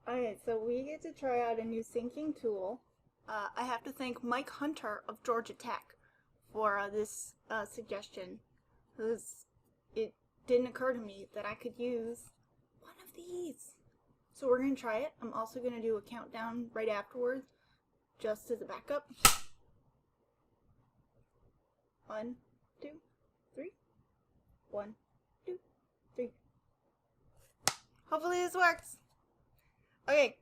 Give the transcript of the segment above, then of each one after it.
Alright, so we get to try out a new syncing tool. I have to thank Mike Hunter of Georgia Tech for this suggestion, because it didn't occur to me that I could use one of these. So we're going to try it. I'm also going to do a countdown right afterwards, just as a backup. 1, 2, 3. 1, 2, 3. Hopefully this works. Okay,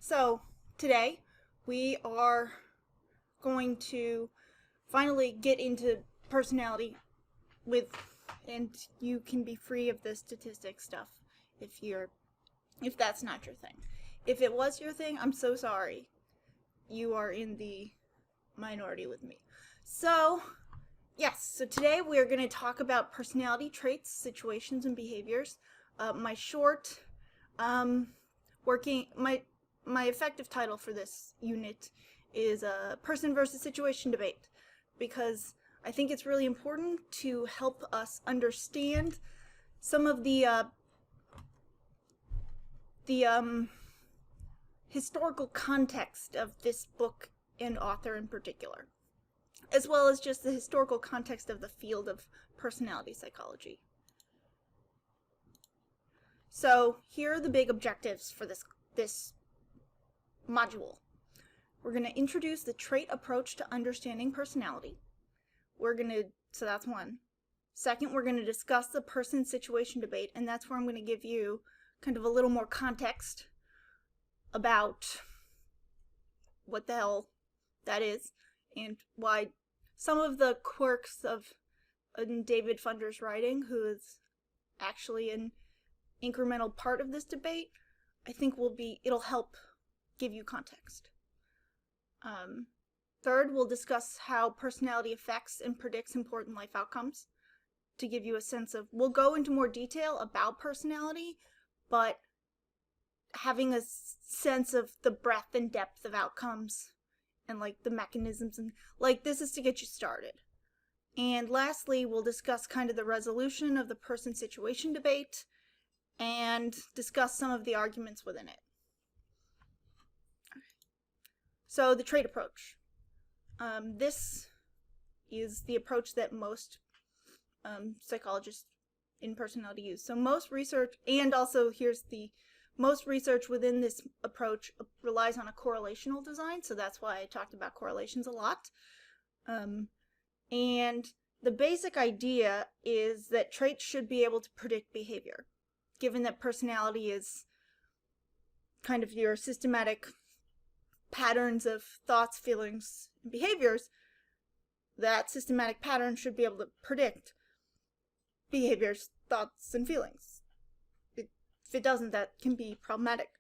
so today we are going to finally get into personality and you can be free of the statistic stuff if that's not your thing. If it was your thing, I'm so sorry. You are in the minority with me. So, yes, so today we are going to talk about personality traits, situations, and behaviors. My short my effective title for this unit is person versus situation debate, because I think it's really important to help us understand some of the historical context of this book and author in particular, as well as just the historical context of the field of personality psychology. So here are the big objectives for this module. We're going to introduce the trait approach to understanding personality. So that's one. Second, we're going to discuss the person situation debate, and that's where I'm going to give you kind of a little more context about what the hell that is and why some of the quirks of David Funder's writing, who is actually an incremental part of this debate, I think it'll help give you context. Third, we'll discuss how personality affects and predicts important life outcomes to give you a sense of, we'll go into more detail about personality, but having a sense of the breadth and depth of outcomes and like the mechanisms, and like this is to get you started. And lastly, we'll discuss kind of the resolution of the person situation debate and discuss some of the arguments within it. So the trait approach. This is the approach that most psychologists in personality use. So most research, and also most research within this approach relies on a correlational design, so that's why I talked about correlations a lot. And the basic idea is that traits should be able to predict behavior, given that personality is kind of your systematic patterns of thoughts, feelings, and behaviors. That systematic pattern should be able to predict behaviors, thoughts, and feelings. If it doesn't, that can be problematic.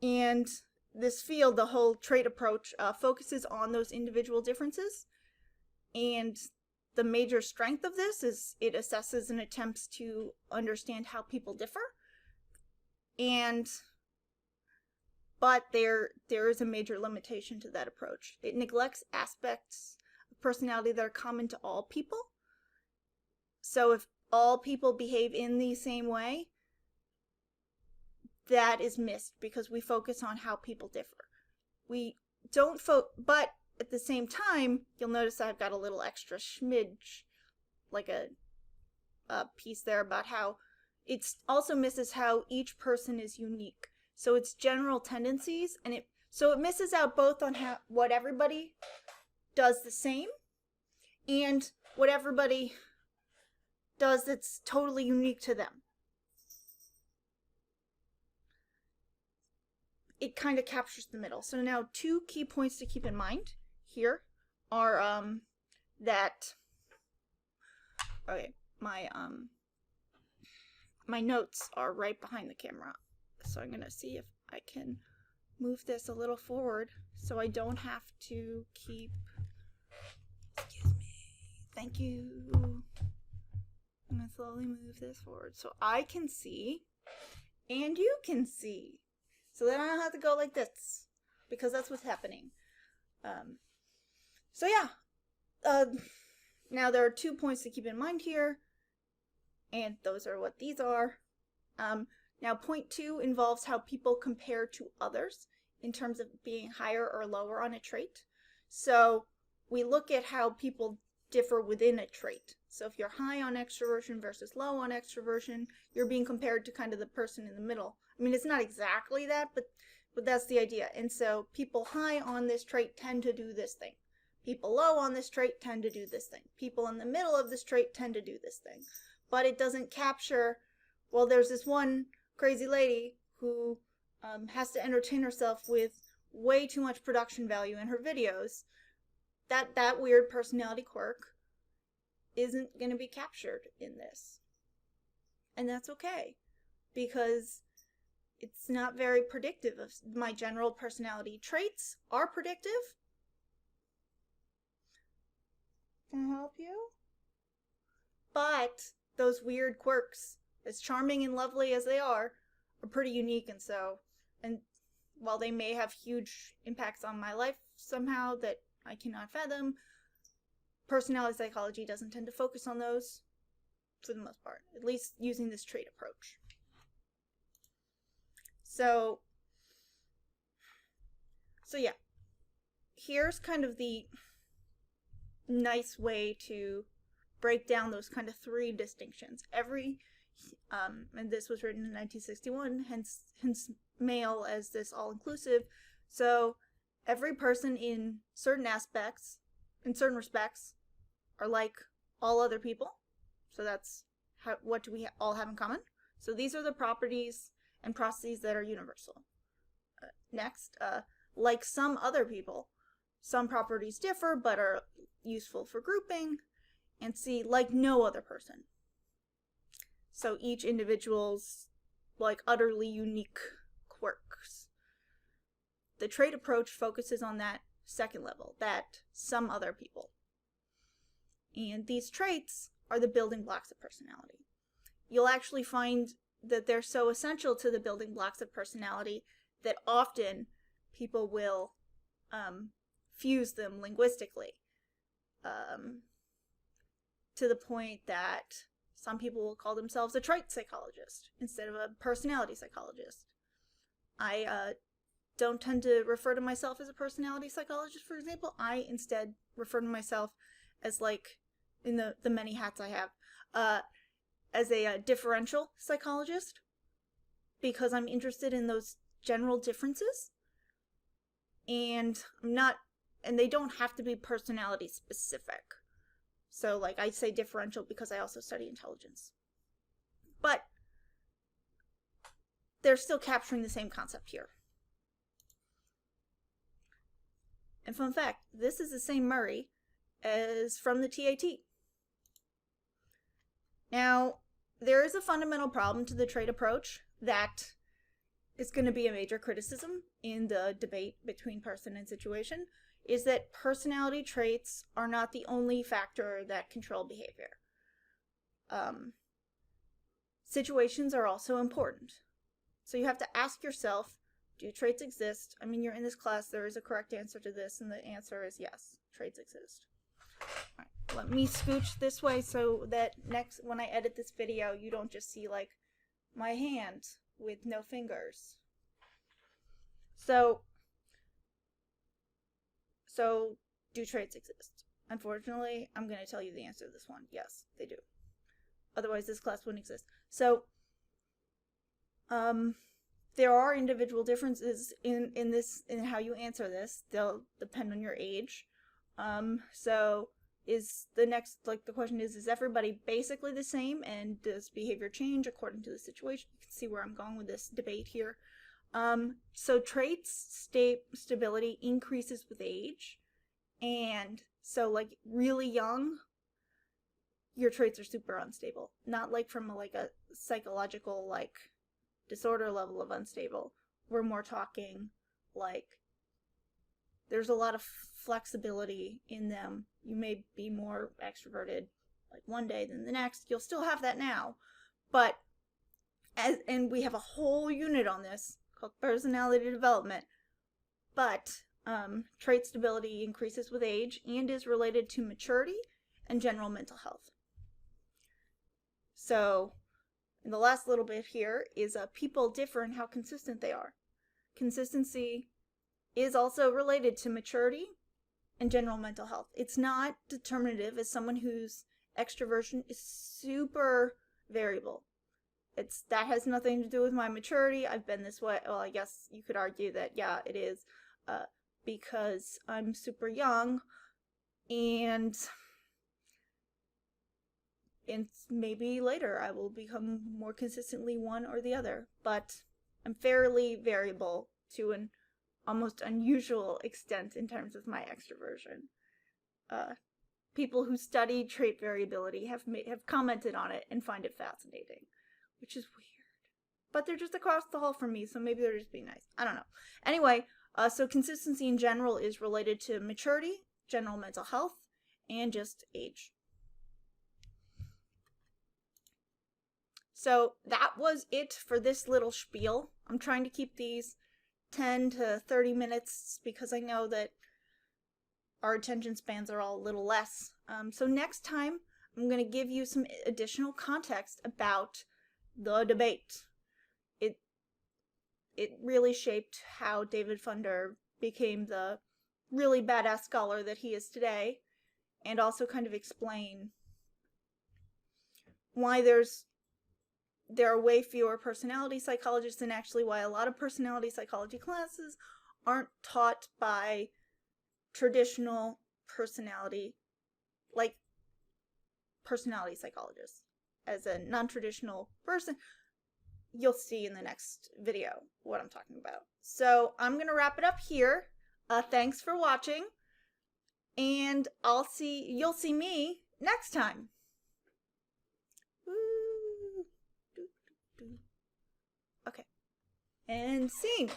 And this field, the whole trait approach, focuses on those individual differences. And the major strength of this is it assesses and attempts to understand how people differ. But there is a major limitation to that approach. It neglects aspects of personality that are common to all people. So if all people behave in the same way, that is missed because we focus on how people differ. We don't but at the same time, you'll notice I've got a little extra smidge, like a piece there about how it also misses how each person is unique. So it's general tendencies, and it misses out both on what everybody does the same and what everybody does that's totally unique to them. It kind of captures the middle. So now 2 key points to keep in mind here are that, okay, my notes are right behind the camera. So I'm going to see if I can move this a little forward so I don't have to keep, excuse me, thank you. I'm going to slowly move this forward so I can see and you can see. So then I don't have to go like this, because that's what's happening. So yeah, now there are 2 points to keep in mind here, and those are what these are. Now, point 2 involves how people compare to others in terms of being higher or lower on a trait. So we look at how people differ within a trait. So if you're high on extroversion versus low on extroversion, you're being compared to kind of the person in the middle. I mean, it's not exactly that, but that's the idea. And so people high on this trait tend to do this thing. People low on this trait tend to do this thing. People in the middle of this trait tend to do this thing. But it doesn't capture, well, there's this one crazy lady who has to entertain herself with way too much production value in her videos. That weird personality quirk isn't going to be captured in this. And that's okay, because it's not very predictive of my general personality. Traits are predictive. Can I help you? But those weird quirks, as charming and lovely as they are pretty unique, and while they may have huge impacts on my life somehow that I cannot fathom, personality psychology doesn't tend to focus on those for the most part, at least using this trait approach. So yeah, here's kind of the nice way to break down those kind of 3 distinctions. And this was written in 1961, hence male as this all-inclusive. So every person in certain aspects, in certain respects, are like all other people. So that's what do we all have in common? So these are the properties and processes that are universal. Next, like some other people, some properties differ but are useful for grouping. And C, like no other person. So each individual's like utterly unique quirks. The trait approach focuses on that second level, that some other people. And these traits are the building blocks of personality. You'll actually find that they're so essential to the building blocks of personality that often people will fuse them linguistically, to the point that some people will call themselves a trait psychologist instead of a personality psychologist. I don't tend to refer to myself as a personality psychologist, for example. I instead refer to myself as, like, in the many hats I have, as a differential psychologist, because I'm interested in those general differences, and they don't have to be personality specific. So, like, I say differential because I also study intelligence. But they're still capturing the same concept here. And fun fact, this is the same Murray as from the TAT. Now, there is a fundamental problem to the trait approach that is going to be a major criticism in the debate between person and situation, is that personality traits are not the only factor that control behavior. Situations are also important. So you have to ask yourself, do traits exist? I mean, you're in this class, there is a correct answer to this, and the answer is yes, traits exist. All right, let me scooch this way so that when I edit this video, you don't just see, like, my hand with no fingers. So do traits exist? Unfortunately, I'm going to tell you the answer to this one. Yes, they do. Otherwise, this class wouldn't exist. So, there are individual differences in how you answer this. They'll depend on your age. So is the next, like, the question is everybody basically the same, and does behavior change according to the situation? You can see where I'm going with this debate here. So traits stability increases with age, and so, like, really young, your traits are super unstable. Not like from a psychological, like, disorder level of unstable. We're more talking, like, there's a lot of flexibility in them. You may be more extroverted, like, one day than the next. You'll still have that now, but and we have a whole unit on this called personality development. But trait stability increases with age and is related to maturity and general mental health. So And the last little bit here is people differ in how consistent they are. Consistency is also related to maturity and general mental health. It's not determinative as someone whose extroversion is super variable. That has nothing to do with my maturity. I've been this way. Well, I guess you could argue that, yeah, it is, because I'm super young, and maybe later I will become more consistently one or the other. But I'm fairly variable to an almost unusual extent in terms of my extroversion. People who study trait variability have commented on it and find it fascinating, which is weird. But they're just across the hall from me, so maybe they're just being nice. I don't know. Anyway, so consistency in general is related to maturity, general mental health, and just age. So that was it for this little spiel. I'm trying to keep these 10 to 30 minutes because I know that our attention spans are all a little less. So next time, I'm going to give you some additional context about the debate. It really shaped how David Funder became the really badass scholar that he is today, and also kind of explain why there are way fewer personality psychologists, and actually why a lot of personality psychology classes aren't taught by traditional personality psychologists. As a non-traditional person, you'll see in the next video what I'm talking about. So I'm going to wrap it up here. Thanks for watching, and you'll see me next time. Okay. And scene.